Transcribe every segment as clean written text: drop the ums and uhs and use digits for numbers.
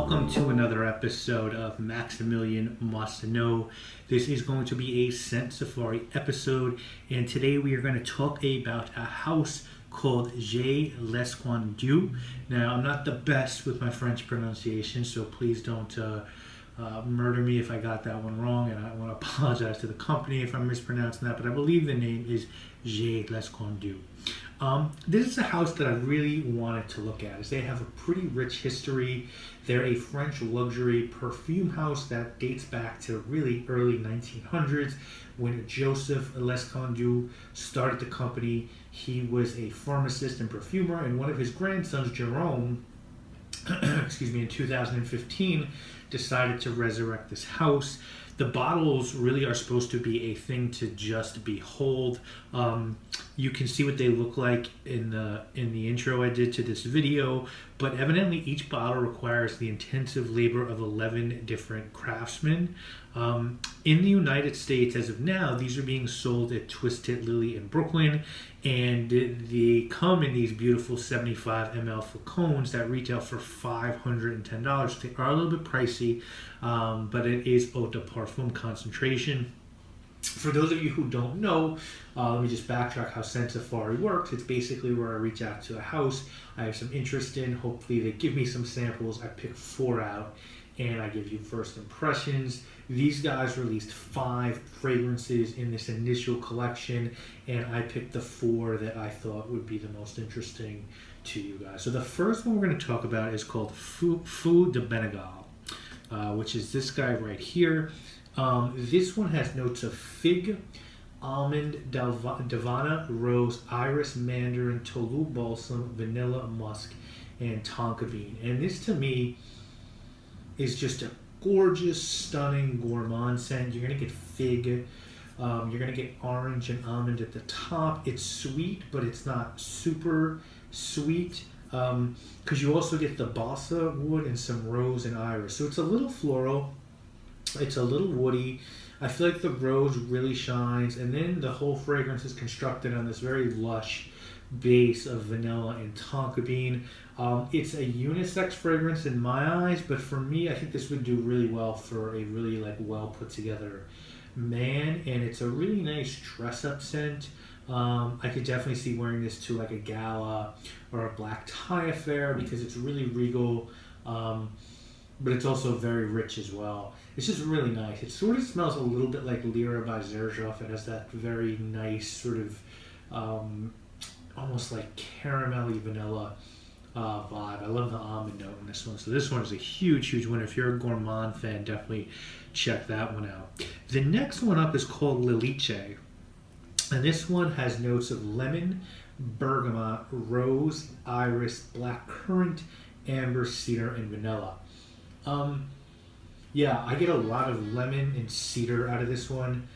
Welcome to another episode of Maximilian Must Know. This is going to be a Scent Safari episode, and today we are going to talk about a house called J.Lesquendieu. Now, I'm not the best with my French pronunciation, so please don't murder me if I got that one wrong, and I want to apologize to the company if I'm mispronouncing that, but I believe the name is J.Lesquendieu. This is a house that I really wanted to look at, as they have a pretty rich history. They're a French luxury perfume house that dates back to really early 1900s when Joseph Lesquendieu started the company. He was a pharmacist and perfumer, and one of his grandsons, Jerome, in 2015, decided to resurrect this house. The bottles really are supposed to be a thing to just behold. You can see what they look like in the intro I did to this video, but evidently each bottle requires the intensive labor of 11 different craftsmen. In the United States, as of now, these are being sold at Twisted Lily in Brooklyn, and they come in these beautiful 75 ml flacons that retail for $510. They are a little bit pricey, but it is eau de parfum concentration. For those of you who don't know, let me just backtrack how Scent Safari works. It's basically where I reach out to a house I have some interest in. Hopefully they give me some samples. I pick 4 out, and I give you first impressions. These guys released 5 fragrances in this initial collection, and I picked the 4 that I thought would be the most interesting to you guys. So the first one we're going to talk about is called Feu de Bengal, which is this guy right here. This one has notes of fig, almond, davana, rose, iris, mandarin, tolu balsam, vanilla, musk, and tonka bean. And this to me is just a gorgeous, stunning gourmand scent. You're going to get fig, you're going to get orange and almond at the top. It's sweet, but it's not super sweet, because you also get the balsa wood and some rose and iris. So it's a little floral. It's a little woody. I feel like the rose really shines, and then the whole fragrance is constructed on this very lush base of vanilla and tonka bean. It's a unisex fragrance in my eyes, but for me, I think this would do really well for a really well put together man, and it's a really nice dress up scent. I could definitely see wearing this to a gala or a black tie affair because it's really regal, but it's also very rich as well. It's just really nice. It sort of smells a little bit like Lyra by Xerjoff. It has that very nice sort of almost like caramelly vanilla vibe. I love the almond note in this one. So this one is a huge, huge winner. If you're a gourmand fan, definitely check that one out. The next one up is called Lilice. And this one has notes of lemon, bergamot, rose, iris, black currant, amber, cedar, and vanilla. Yeah, I get a lot of lemon and cedar out of this one.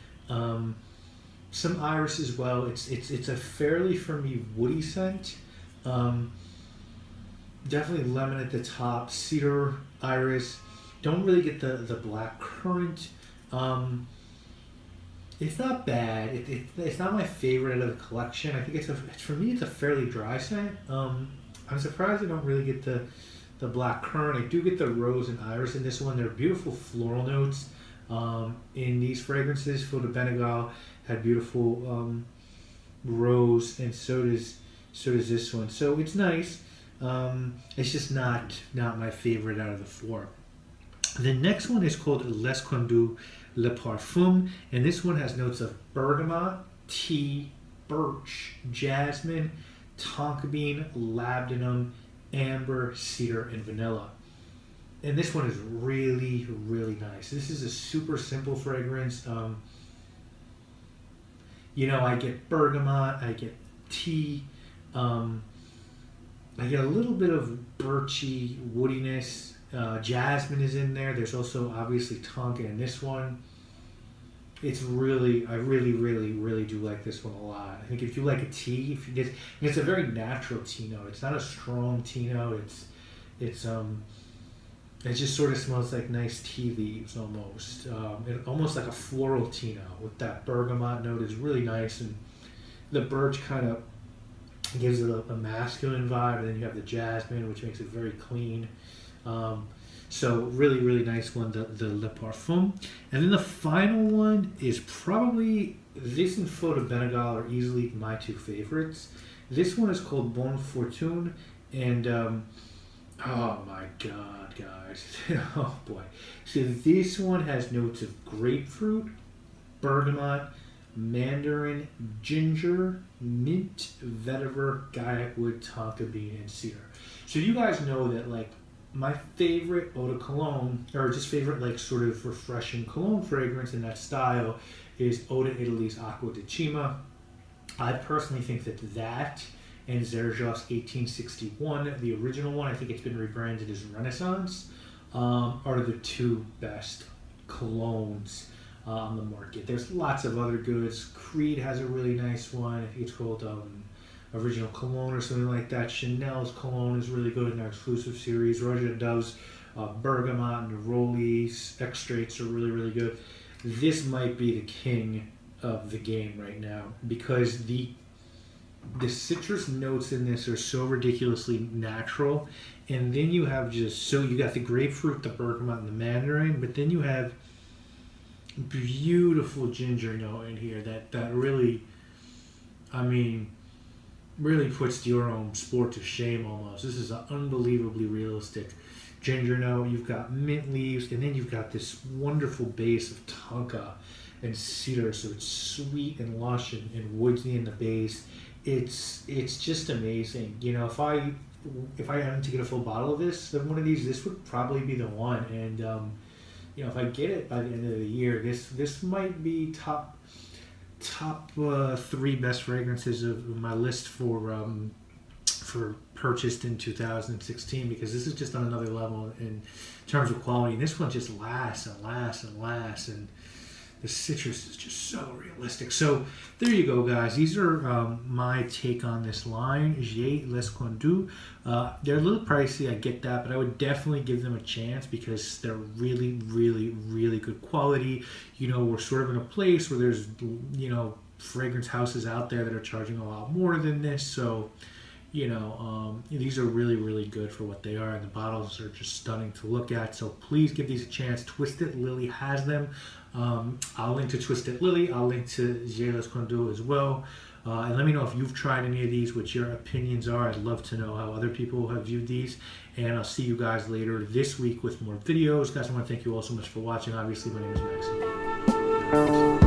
Some iris as well. It's a fairly, for me, woody scent. Definitely lemon at the top, cedar, iris. Don't really get the black currant. It's not bad. It's not my favorite out of the collection. I think for me it's a fairly dry scent. I'm surprised I don't really get the black currant. I do get the rose and iris in this one. They're beautiful floral notes in these fragrances. Feu de Bengal had beautiful rose, and so does this one. So it's nice. It's just not my favorite out of the 4. The next one is called Lesquendieu Le Parfum, and this one has notes of bergamot, tea, birch, jasmine, tonka bean, labdanum, amber, cedar, and vanilla. And this one is really, really nice. This is a super simple fragrance. I get bergamot, I get tea, I get a little bit of birchy woodiness. Jasmine is in there. There's also obviously tonka in this one. I really, really do like this one a lot. I think if you like a tea, it's a very natural tea note. It's not a strong tea note. It just sort of smells like nice tea leaves almost. Almost like a floral tea note with that bergamot note is really nice, and the birch kind of gives it a masculine vibe, and then you have the jasmine, which makes it very clean. So really, really nice one, the Le Parfum. And then the final one is probably, this and Faux de Benegal are easily my two favorites. This one is called Bonne Fortune, and oh my god, guys. Oh boy. So this one has notes of grapefruit, bergamot, mandarin, ginger, mint, vetiver, gaiac wood, tonka bean, and cedar. So you guys know that, like, my favorite eau de cologne, or just favorite, like, sort of refreshing cologne fragrance in that style, is Eau de Italy's Acqua di Cima. I personally think that and Xerjoff's 1861, the original one, I think it's been rebranded as Renaissance, are the two best colognes on the market. There's lots of other goods. Creed has a really nice one. I think it's called Original Cologne or something like that. Chanel's cologne is really good in their exclusive series. Roger does bergamot and Neroli's extracts are really, really good. This might be the king of the game right now because the citrus notes in this are so ridiculously natural, and then you have you got the grapefruit, the bergamot, and the mandarin, but then you have beautiful ginger note in here that really, I mean, really puts the Euro sport to shame almost. This is an unbelievably realistic ginger note. You've got mint leaves, and then you've got this wonderful base of tonka and cedar, so it's sweet and lush and woodsy in the base. It's just amazing. You know, if I had to get a full bottle of this, one of these, this would probably be the one. And you know, if I get it by the end of the year, this might be top 3 best fragrances of my list for purchased in 2016, because this is just on another level in terms of quality. And this one just lasts and lasts and lasts, and the citrus is just so realistic. So there you go, guys. These are my take on this line, J.Lesquendieu. They're a little pricey, I get that, but I would definitely give them a chance because they're really, really, really good quality. You know, we're sort of in a place where there's, you know, fragrance houses out there that are charging a lot more than this. So, you know, these are really, really good for what they are, and the bottles are just stunning to look at. So please give these a chance. Twisted Lily has them. I'll link to Twisted Lily. I'll link to J.Lesquendieu as well. And let me know if you've tried any of these, what your opinions are. I'd love to know how other people have viewed these. And I'll see you guys later this week with more videos. Guys, I want to thank you all so much for watching. Obviously, my name is Maximilian.